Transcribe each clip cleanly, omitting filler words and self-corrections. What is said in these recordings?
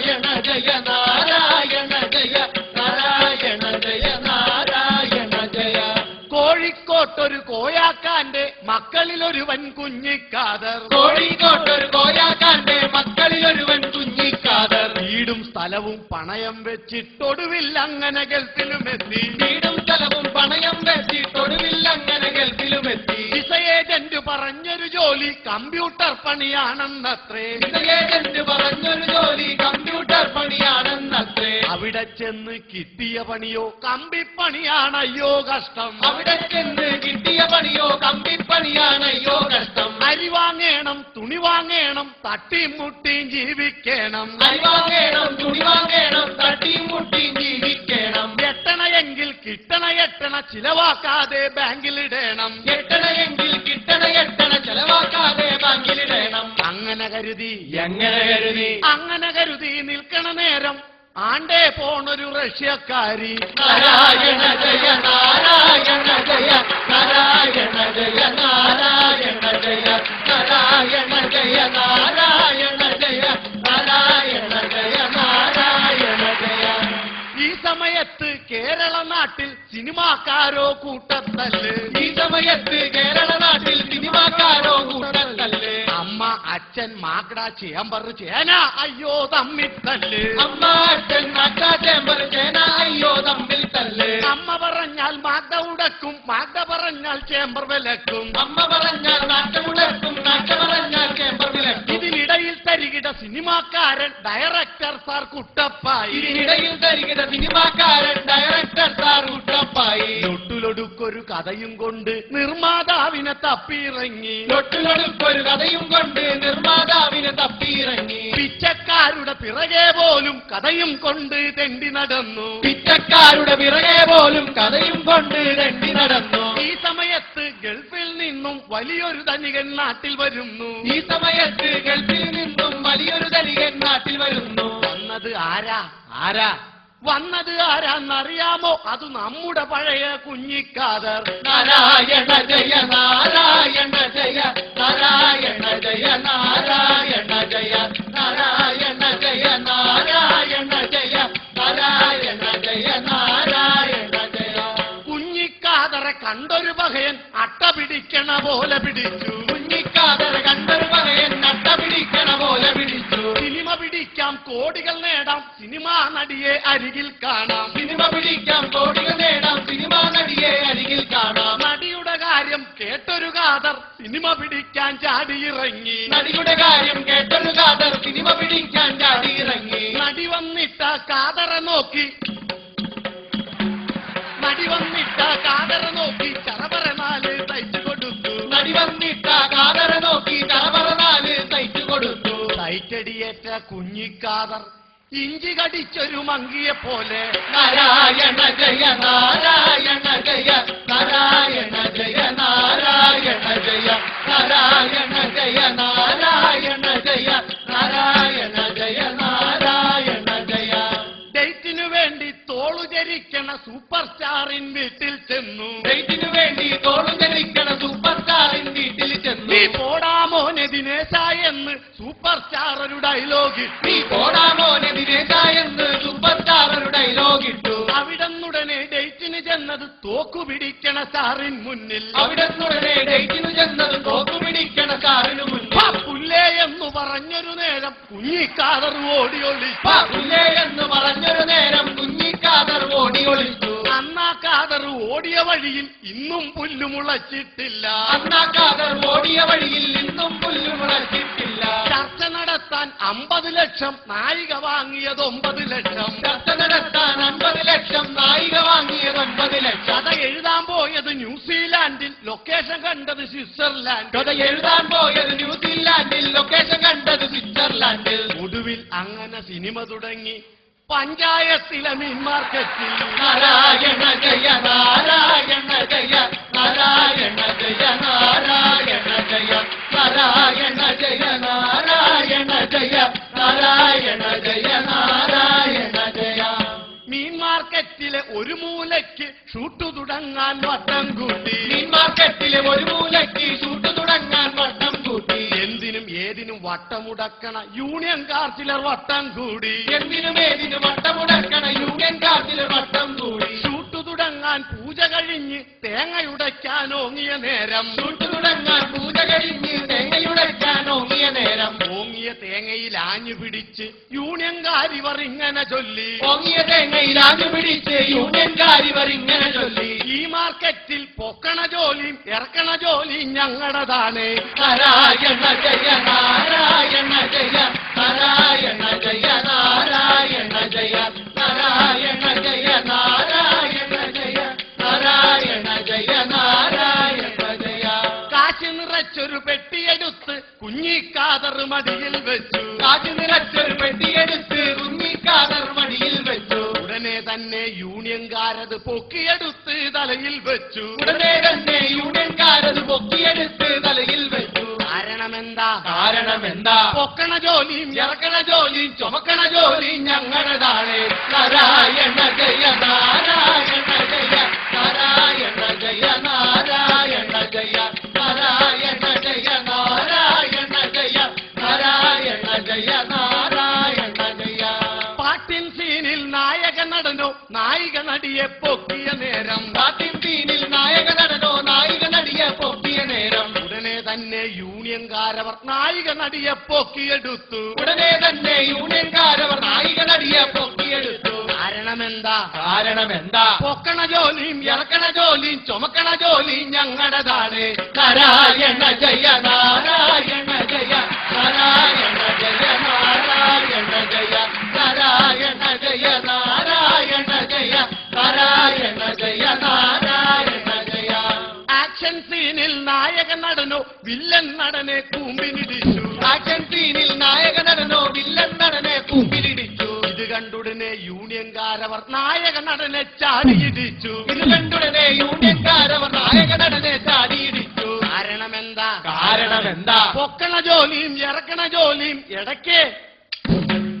നാരായണ ജയ നാരായണ ജയ നാരായണ ജയ നാരായണ ജയ. കോഴിക്കോട്ടൊരു കോയാക്കാന്റെ മക്കളിലൊരുവൻ കുഞ്ഞിക്കാദർ. കോഴിക്കോട്ടൊരു കോയാക്കാന്റെ മക്കളിലൊരുവൻ കുഞ്ഞിക്കാദർ. വീടും സ്ഥലവും പണയം വെച്ചിട്ടൊടുവിൽ അങ്ങനെ ഗൾഫിലുമെത്തി. വീടും സ്ഥലവും പണയം വെച്ചിട്ടൊടുവിൽ അങ്ങനെ ഗൾഫിലുമെത്തി. വിസ ഏജന്റ് പറഞ്ഞൊരു ജോലി കമ്പ്യൂട്ടർ പണിയാണെന്നത്രേ. വിസ ഏജന്റ് പറഞ്ഞൊരു ജോലി കമ്പ്യൂട്ടർ പണിയാണെന്നത്രേ. അവിടെ ചെന്ന് കിട്ടിയ പണിയോ കമ്പിപ്പണിയാണയ്യോ കഷ്ടം. അവിടെ ചെന്ന് കിട്ടിയ പണിയോ കമ്പിപ്പണിയാണയ്യോ കഷ്ടം. അരി വാങ്ങേണം, തുണി വാങ്ങേണം, തട്ടിയും മുട്ടിയും ജീവിക്കണം. അരി വാങ്ങേണം, തുണി വാങ്ങേണം, തട്ടിയും മുട്ടിയും ജീവിക്കണം. എട്ടണയെങ്കിൽ കിട്ടണ എട്ടണ ചിലവാക്കാതെ ബാങ്കിലിടണം. എട്ടണയെങ്കിൽ കിട്ടണ എട്ടണ ചിലവാക്കാതെ ബാങ്കിലിടണം. അങ്ങനെ കരുതി അങ്ങനെ കരുതി നിൽക്കണ നേരം ആണ്ടേ പോണൊരു റഷ്യക്കാരി. നാരായണ ജയ നാരായണ ജയ നാരായണ ജയ നാരായണ ജയ നാരായണ ജയ നാരായണ ജയ നാരായണ ജയ നാരായണ ജയ. ഈ സമയത്ത് കേരള നാട്ടിൽ സിനിമാക്കാരോ കൂട്ടത്തല്ല്. ഈ സമയത്ത് കേരള നാട്ടിൽ സിനിമാക്കാരോ കൂട്ടത്തല്ല്. അമ്മ അച്ഛൻ മാക്കട ചേമ്പർ ചേന അയ്യോ തമ്മിൽ തല്ല്. അമ്മ അച്ഛൻ മാക്കട ചേമ്പർ ചേന അയ്യോ തമ്മിൽ തല്ല്. അമ്മ പറഞ്ഞാൽ മാക്ക ഉടക്കും, മാക്ക പറഞ്ഞാൽ ചേമ്പർ വിലക്കും. അമ്മ പറഞ്ഞാൽ നാക്ക ഉടക്കും, നാക്ക പറഞ്ഞാൽ ചേമ്പർ വിലക്കും. ഇതിനിടയിൽ തരികിട സിനിമാക്കാരൻ ഡയറക്ടർ സാർ കുട്ടപ്പായി. ഇതിനിടയിൽ തരികിട സിനിമാക്കാരൻ ഡയറക്ടർ സാർ കുട്ടപ്പായി. ലൊട്ടിലൊടുക്കൊരു കഥയും കൊണ്ട് നിർമ്മാതാവിനെ തപ്പിയിറങ്ങി. ലൊട്ടിലൊടുക്കൊരു കഥയും കൊണ്ട് നിർമ്മാതാവിനെ തപ്പിയിറങ്ങി. പിച്ചക്കാരുടെ പിറകെ പോലും കഥയും കൊണ്ട് തെണ്ടി നടന്നു. പിച്ചക്കാരുടെ പിറകെ പോലും കഥയും കൊണ്ട് തെണ്ടി നടന്നു. ഈ സമയത്ത് ഗൾഫിൽ നിന്നും വലിയൊരു ധനികൻ നാട്ടിൽ വരുന്നു. ഈ സമയത്ത് ഗൾഫിൽ നിന്നും വലിയൊരു ധനികൻ നാട്ടിൽ വരുന്നു. വന്നത് ആരാ വന്നത് ആരാന്നറിയാമോ? അത് നമ്മുടെ പഴയ കുഞ്ഞിക്കാദർ. നാരായണ ജയ നാരായണ ജയ നാരായണ ജയ നാരായണ ജയ നാരായണ ജയ നാരായണ ജയ നാരായണ ജയ നാരായണ ജയ. കുഞ്ഞിക്കാദറെ കണ്ടൊരു പകയൻ അട്ട പിടിക്കണ പോലെ പിടിച്ചു. കുഞ്ഞിക്കാദറെ കണ്ടൊരു പകയൻ അട്ട പിടിക്കണ പോലെ പിടിച്ചു. സിനിമ പിടിക്കാം, കോടികൾ നേടാം, സിനിമാ നടിയെ അരികിൽ കാണാം. സിനിമ പിടിക്കാം, കോടികൾ നേടാം, സിനിമാ നടിയെ അരികിൽ കാണാം. നടിയുടെ കാര്യം കേട്ടൊരു കാദർ സിനിമ പിടിക്കാൻ ചാടിയിറങ്ങി. നടിയുടെ കാര്യം കേട്ടൊരു കാദർ സിനിമ പിടിക്കാൻ ചാടിയിറങ്ങി. നടി വന്നിട്ട കാദറെ നോക്കി ചറപറനാല് തയ്ച്ചു കൊടുത്തു. നടി വന്നിട്ട കാദറെ നോക്കി ചറപറനാല് തയ്ച്ചു കൊടുത്തു. തൈറ്റടിയേറ്റ കുഞ്ഞിക്കാദർ ഇഞ്ചി കടിച്ചൊരു മങ്കിയെ പോലെ. നാരായണ ജയ നാരായണ ജയ നാരായണ ജയ നാരായണ ജയ നാരായണ ജയ നാരായണ ജയ നാരായണ ജയ നാരായണ ജയ. ഡേറ്റിനു വേണ്ടി തോളുചരിക്കണ സൂപ്പർ സ്റ്റാറിൻ വീട്ടിൽ ചെന്നു. ഡേറ്റിനു വേണ്ടി തോളുചരിക്കണ സൂപ്പർ സ്റ്റാറിൻ വീട്ടിൽ ചെന്നു. നീ പോടാമോനെ ദിനേശ എന്ന് സൂപ്പർ സ്റ്റാർ ഒരു ഡയലോഗ്. നീ പോടാമോനെ ദിനേശ എന്ന് സൂപ്പർ സ്റ്റാർ ഒരു ഡയലോഗ് ഇട്ടു. അവിടന്നുടനെ ഡേറ്റിന് ചെന്നത് തോക്കു പിടിക്കണ സ്റ്റാറിൻ മുന്നിൽ. അവിടന്നുടനെ ഡേറ്റിന് ചെന്നത് തോക്കു പിടിക്കണ സ്റ്റാറിന് മുന്നിൽ. പുല്ലേ എന്ന് പറഞ്ഞൊരു നേരം കുഞ്ഞിക്കാദർ ഓടി ഒളിച്ചു. പുല്ലേ എന്ന് പറഞ്ഞൊരു നേരം കുഞ്ഞിക്കാദർ ഓടി ഒളിച്ചു. അന്നാ കാദർ ഓടിയ വഴിയിൽ ഇന്നും പുല്ലു മുളച്ചിട്ടില്ല. അന്നാ കാദർ ഓടിയ വഴിയിൽ ഇന്നും പുല്ലു മുളച്ചിട്ടില്ല. ചർച്ച നടത്താൻ 50 ലക്ഷം, നായിക വാങ്ങിയത് 9 ലക്ഷം. ചർച്ച നടത്താൻ 50 ലക്ഷം, നായിക വാങ്ങിയത് 9 ലക്ഷം. കഥ എഴുതാൻ പോയത് ന്യൂസിലാൻഡിൽ, ലൊക്കേഷൻ കണ്ടത് സ്വിറ്റ്സർലാൻഡ്. കഥ എഴുതാൻ പോയത് ന്യൂസിലാൻഡിൽ, ലൊക്കേഷൻ കണ്ടത് സ്വിറ്റ്സർലാൻഡിൽ. ഒടുവിൽ അങ്ങനെ സിനിമ തുടങ്ങി പഞ്ചായത്തിലെ മീൻ മാർക്കറ്റിൽ. നാരായണ ജയ നാരായണ ജയ നാരായണ ജയ നാരായണ ജയ നാരായണ ജയ നാരായണ ജയ നാരായണ ജയ നാരായണ ജയ. മീൻ മാർക്കറ്റിലെ ഒരു മൂലയ്ക്ക് ഷൂട്ട് തുടങ്ങാൻ വട്ടം കൂട്ടി. മീൻ മാർക്കറ്റിലെ ഒരു മൂലയ്ക്ക് ഷൂട്ട് തുടങ്ങാൻ വട്ടം കൂട്ടി. എന്തിനും ഏതിനും വട്ടമുടക്കണ യൂണിയൻകാർ ചിലർ വട്ടം കൂടി. എന്തിനുമേതിന് വട്ടമുടക്കണ യൂണിയൻകാർ ചിലർ വട്ടം കൂടി. ചൂട്ടു തുടങ്ങാൻ പൂജ കഴിഞ്ഞ് തേങ്ങയുടയ്ക്കാൻ ഓങ്ങിയ നേരം. ചൂട്ടു തുടങ്ങാൻ പൂജ കഴിഞ്ഞ് തേങ്ങയുടയ്ക്കാൻ ഓങ്ങിയ നേരം. ഓങ്ങിയ തേങ്ങയിൽ ആഞ്ഞു പിടിച്ച് യൂണിയൻകാരിവർ ഇങ്ങനെ ചൊല്ലി. ഓങ്ങിയ തേങ്ങയിൽ ആഞ്ഞു പിടിച്ച് യൂണിയൻകാരിവർ ഇങ്ങനെ ചൊല്ലി. ഈ മാർക്കറ്റിൽ പൊക്കണ ജോലിയും ഇറക്കണ ജോലിയും ഞങ്ങളുടേതാണ്. നാരായണ ജയ നാരായണ ജയ നാരായണ ജയ നാരായണ ജയ നാരായണ ജയ നാരായണ ജയ നാരായണ ജയ നാരായണ ജയ. കാശ് നിറച്ചൊരു പെട്ടിയെടുത്ത് കുഞ്ഞിക്കാതർ മടിയിൽ വെച്ചു. കാശ് നിറച്ചൊരു പെട്ടിയെടുത്ത് കുഞ്ഞിക്കാതർ മടിയിൽ വെച്ചു. ഉടനെ തന്നെ യൂണിയൻകാരത് പൊക്കിയെടുത്ത് തലയിൽ വെച്ചു. ഉടനെ തന്നെ യൂണിയൻകാരത് പൊക്കിയെടുത്ത് തലയിൽ വെച്ചു. കാരണമെന്താ? കാരണമെന്താ? പൊക്കണ ജോലിയും ഇറക്കണ ജോലിയും ചുമക്കണ ജോലിയും ഞങ്ങളുടേതാണ്. നാരായണ ജയ നാരായണ ജയ നാരായണ ജയ നാരായണ ജയ നാരായണ ജയ നാരായണ ജയ നാരായണ ജയ നാരായണ ജയ. പാട്ടിൻ സീനിൽ നായക നടനോ നായിക നടിയെ പൊക്കിയ നേരം. പാട്ടിൻ സീനിൽ നായക നടനോ നായിക നടിയെ പൊക്കിയ നേരം. ഉടനെ തന്നെ യൂണിയൻകാരവർ നായിക നടിയെ പൊക്കിയെടുത്തു. ഉടനെ തന്നെ യൂണിയൻകാരവർ നായിക നടിയെ പൊക്കിയെടുത്തു. കാരണമെന്താ? കാരണമെന്താ? പൊക്കണ ജോലിയും ഇറക്കണ ജോലിയും ചുമക്കണ ജോലിയും ഞങ്ങളുടേതാണ്. നാരായണ ജയ നാരായണ ജയ നാരായണ ജയ നാരായണ ജയ നാരായണ ജയ നാരായണ ജയ നാരായണ ജയ നാരായണ ജയ. ആക്ഷൻ സീനിൽ നായക നടനോ വില്ലൻ നടനെ കൂമ്പിനിടിച്ചു. ആക്ഷൻ സീനിൽ നായക നടനോ വില്ലൻ നടനെ കൂമ്പിലിടിച്ചു. ഇത് കണ്ടുടനെ യൂണിയൻകാരവർ നായക നടനെ ചാടിയിടിച്ചു. ഇത് കണ്ടുടനെ യൂണിയൻകാരവർ നായക നടനെ ചാടിയിടിച്ചു. കാരണമെന്താ? കാരണമെന്താ? പൊക്കണ ജോലിയും ഇറക്കണ ജോലിയും ഇടയ്ക്ക്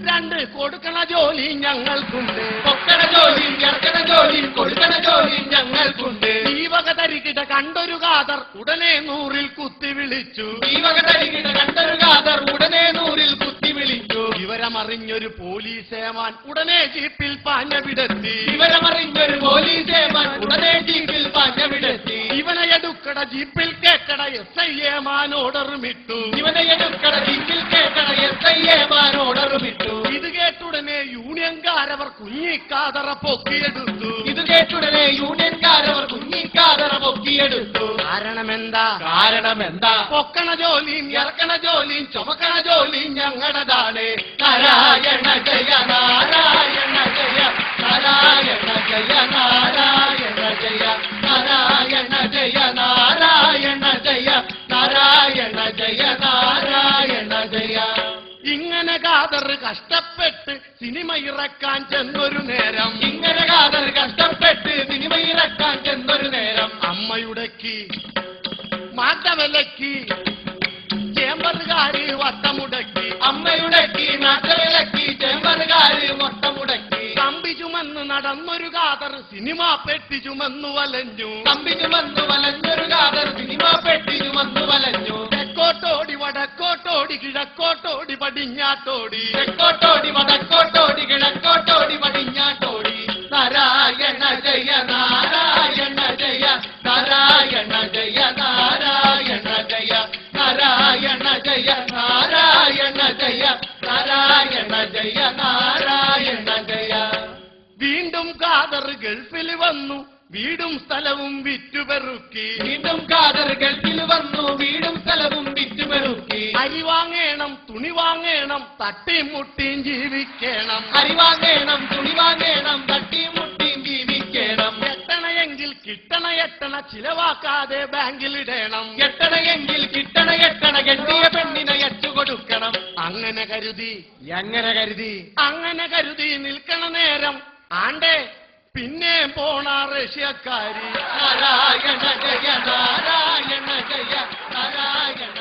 രണ്ട് കൊടുക്കണ ജോലിയും ഞങ്ങൾക്കുണ്ട്. പൊക്കണ ജോലിയും ഇറക്കണ ജോലിയും കൊടുക്കണ ജോലിയും ഞങ്ങൾക്കുണ്ട്. ഈ വക തരികിട കണ്ടൊരു കാതർ ഉടനെ 100-ൽ കുത്തി വിളിച്ചു. ഈ വക തരികിട കണ്ടൊരു കാതർ ഉടനെ 100-ൽ കുത്തി വിളിച്ചു. വിവരമറിഞ്ഞൊരു പോലീസേമാൻ ഉടനെ ജീപ്പിൽ പാഞ്ഞവിടെത്തി. വിവരമറിഞ്ഞൊരു പോലീസേമാൻ ഉടനെ ജീപ്പിൽ പാഞ്ഞവിടെത്തി. ഇവനെ എടുക്കട ജീപ്പിൽ കേക്കട SIമാൻ ഓർഡറുമിട്ടു. ഇവനെ എടുക്കട ജീപ്പിൽ കേട്ടട SIമാൻ ഓർഡറുമിട്ടു. ഇത് കേട്ടുടനെ യൂണിയൻകാരവർ കുഞ്ഞിക്കാതറ പൊക്കിയെടുത്തു. ഇത് കേട്ടുടനെ യൂണിയൻകാരവർ കുഞ്ഞിക്കാതറ പൊക്കിയെടുത്തു. കാരണമെന്താ? കാരണമെന്താ? പൊക്കണ ജോലിയും ഇറക്കണ ജോലിയും ചുമക്കണ ജോലിയും ഞങ്ങളുടേതാണ്. നാരായണ ജയ നാരായണ ജയ നാരായണ ജയ നാരായണ ജയ നാരായണ ജയ നാരായണ ജയ നാരായണ ജയ നാരായണ ജയ. ഇങ്ങനെ കാതർ കഷ്ടപ്പെട്ട് സിനിമ ഇറക്കാൻ ചെന്നൊരു നേരം. ഇങ്ങനെ കാതർ കഷ്ടപ്പെട്ട് സിനിമ ഇറക്കാൻ ചെന്നൊരു നേരം. അമ്മയുടക്കി മാറ്റവിലക്കി ചേമ്പറുകാര് വട്ടമുടക്കി. അമ്മയുടക്കി നാട്ടവിലക്കി ചേമ്പറുകാര് വട്ടമുടക്കി. കമ്പി ചുമന്ന് നടന്നൊരു കാതർ സിനിമ പെട്ടി ചുമന്നു വലഞ്ഞു. കമ്പി ചുമന്നു വലഞ്ഞൊരു കാതർ സിനിമ പെട്ടി ചുമന്നു വലഞ്ഞു. തെക്കോട്ടോടി വടക്കോട്ടോടി കിഴക്കോട്ടോടി പടിഞ്ഞാട്ടോടി. തെക്കോട്ടോടി വടക്കോട്ടോടി കിഴക്കോട്ടോടി പടിഞ്ഞാട്ടോടി. നാരായണ ജയ നാരായണ ജയ നാരായണ ജയ നാരായണ ജയ നാരായണ ജയ നാരായണ ജയ നാരായണ ജയ നാരായണ ജയ. വീണ്ടും കാതർ ഗൾഫിൽ വന്നു വീടും സ്ഥലവും വിറ്റുപെറുക്കി. വീണ്ടും കാതർ ഗൾഫിൽ വന്നു വീടും സ്ഥലവും വിറ്റുപെറുക്കി. അരി വാങ്ങേണം തുണി വാങ്ങേണം തട്ടിയും മുട്ടിയും ജീവിക്കണം. അരി വാങ്ങേണം തുണി വാങ്ങേണം തട്ടിയും മുട്ടിയും ജീവിക്കണം. എട്ടണയെങ്കിൽ കിട്ടണ എട്ടണ ചിലവാക്കാതെ ബാങ്കിലിടണം. എട്ടണയെങ്കിൽ കിട്ടണ എട്ടണ കെട്ടിയ പെണ്ണിനെ എച്ചുകൊടുക്കണം. അങ്ങനെ കരുതി അങ്ങനെ കരുതി നിൽക്കണ നേരം ആണ്ടേ പിന്നെ പോണ റഷ്യക്കാരി. നാരായണ ജയ നാരായണ ജയ നാരായണ